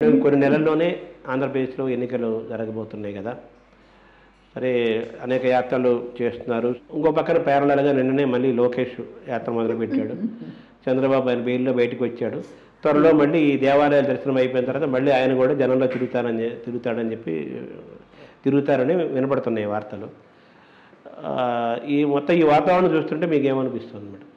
కొన్ని నెలల్లోనే ఆంధ్రప్రదేశ్లో ఎన్నికలు జరగబోతున్నాయి కదా. సరే, అనేక యాత్రలు చేస్తున్నారు. ఇంకో పక్కన ప్యారలల్గా నిన్ననే మళ్ళీ లోకేష్ యాత్ర మొదలుపెట్టాడు. చంద్రబాబు ఆయన బెయిల్లో బయటకు వచ్చాడు. త్వరలో మళ్ళీ ఈ దేవాలయాల దర్శనం అయిపోయిన తర్వాత మళ్ళీ ఆయన కూడా జనంలో తిరుగుతాడని చెప్పి తిరుగుతారని వినపడుతున్నాయి వార్తలు. ఈ మొత్తం ఈ వాతావరణం చూస్తుంటే మీకు ఏమనిపిస్తుంది మేడం?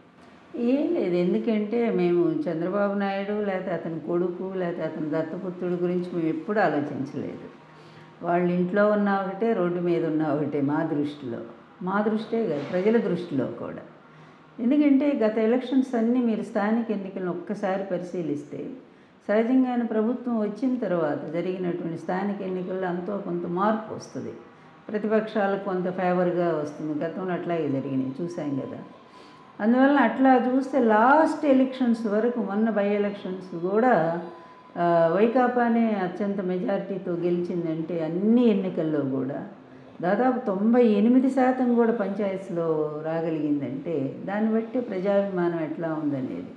ఏం లేదు. ఎందుకంటే మేము చంద్రబాబు నాయుడు లేకపోతే అతని కొడుకు లేకపోతే అతని దత్తపుత్రుడి గురించి మేము ఎప్పుడూ ఆలోచించలేదు. వాళ్ళ ఇంట్లో ఉన్న ఒకటే, రోడ్డు మీద ఉన్న ఒకటే మా దృష్టిలో. మా దృష్టే కాదు, ప్రజల దృష్టిలో కూడా. ఎందుకంటే గత ఎలక్షన్స్ అన్నీ మీరు స్థానిక ఎన్నికలను ఒక్కసారి పరిశీలిస్తే సహజంగానే ప్రభుత్వం వచ్చిన తర్వాత జరిగినటువంటి స్థానిక ఎన్నికల్లో అంతో కొంత మార్పు వస్తుంది. ప్రతిపక్షాలకు కొంత ఫేవర్గా వస్తుంది. గతంలో అట్లాగే జరిగినాయి, చూసాం కదా. అందువల్ల అట్లా చూస్తే లాస్ట్ ఎలక్షన్స్ వరకు, మొన్న బై ఎలక్షన్స్ కూడా వైకాపానే అత్యంత మెజారిటీతో గెలిచిందంటే అన్ని ఎన్నికల్లో కూడా దాదాపు 98% కూడా పంచాయతీలో రాగలిగిందంటే దాన్ని బట్టి ప్రజాభిమానం ఎట్లా ఉందనేది.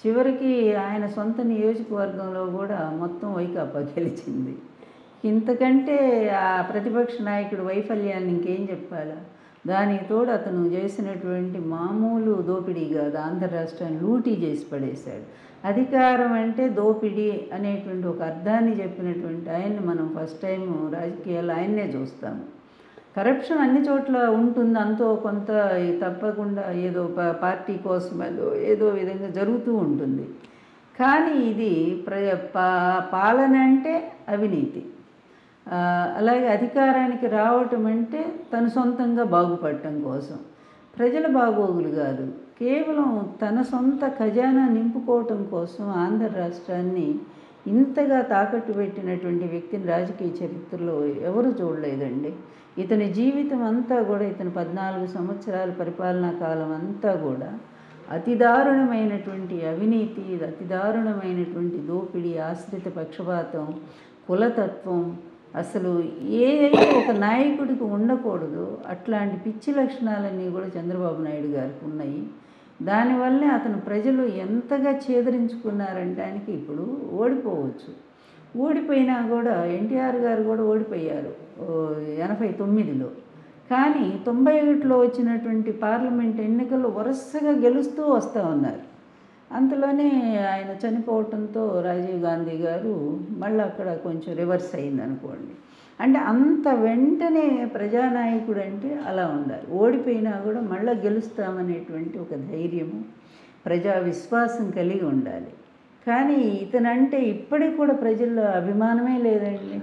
చివరికి ఆయన సొంత నియోజకవర్గంలో కూడా మొత్తం వైకాపా గెలిచింది. ఇంతకంటే ఆ ప్రతిపక్ష నాయకుడు వైఫల్యాన్ని ఇంకేం చెప్పాలా? దానికి తోడు అతను చేసినటువంటి మామూలు దోపిడీ కాదు, ఆంధ్ర రాష్ట్రాన్ని లూటీ చేసి పడేశాడు. అధికారం అంటే దోపిడీ అనేటువంటి ఒక అర్థాన్ని చెప్పినటువంటి ఆయన్ని మనం ఫస్ట్ టైం రాజకీయాల్లో ఆయన్నే చూస్తాము. కరప్షన్ అన్ని చోట్ల ఉంటుంది, అంతో కొంత తప్పకుండా ఏదో పార్టీ కోసం ఏదో విధంగా జరుగుతూ ఉంటుంది. కానీ ఇది పాలన అంటే అవినీతి. అలాగే అధికారానికి రావటం అంటే తను సొంతంగా బాగుపడటం కోసం, ప్రజల బాగోగులు కాదు, కేవలం తన సొంత ఖజానా నింపుకోవటం కోసం ఆంధ్ర రాష్ట్రాన్ని ఇంతగా తాకట్టు పెట్టినటువంటి వ్యక్తిని రాజకీయ చరిత్రలో ఎవరు చూడలేదండి. ఇతని జీవితం అంతా కూడా, ఇతని 14 సంవత్సరాల పరిపాలనా కాలం అంతా కూడా అతి దారుణమైనటువంటి అవినీతి, అతి దారుణమైనటువంటి దోపిడీ, ఆశ్రిత పక్షపాతం, కులతత్వం, అసలు ఏదైతే ఒక నాయకుడికి ఉండకూడదో అట్లాంటి పిచ్చి లక్షణాలన్నీ కూడా చంద్రబాబు నాయుడు గారికి ఉన్నాయి. దానివల్లే అతను ప్రజలు ఎంతగా ఛేదరించుకున్నారంటానికి ఇప్పుడు ఓడిపోవచ్చు. ఓడిపోయినా కూడా ఎన్టీఆర్ గారు కూడా ఓడిపోయారు 89లో. కానీ 91లో వచ్చినటువంటి పార్లమెంట్ ఎన్నికల్లో వరుసగా గెలుస్తూ వస్తూ ఉన్నారు. అంతలోనే ఆయన చనిపోవటంతో రాజీవ్ గాంధీ గారు మళ్ళీ అక్కడ కొంచెం రివర్స్ అయింది అనుకోండి. అంటే అంత వెంటనే ప్రజానాయకుడు అంటే అలా ఉండాలి. ఓడిపోయినా కూడా మళ్ళీ గెలుస్తామనేటువంటి ఒక ధైర్యము, ప్రజా విశ్వాసం కలిగి ఉండాలి. కానీ ఇతనంటే ఇప్పటికి కూడా ప్రజల్లో అభిమానమే లేదండి.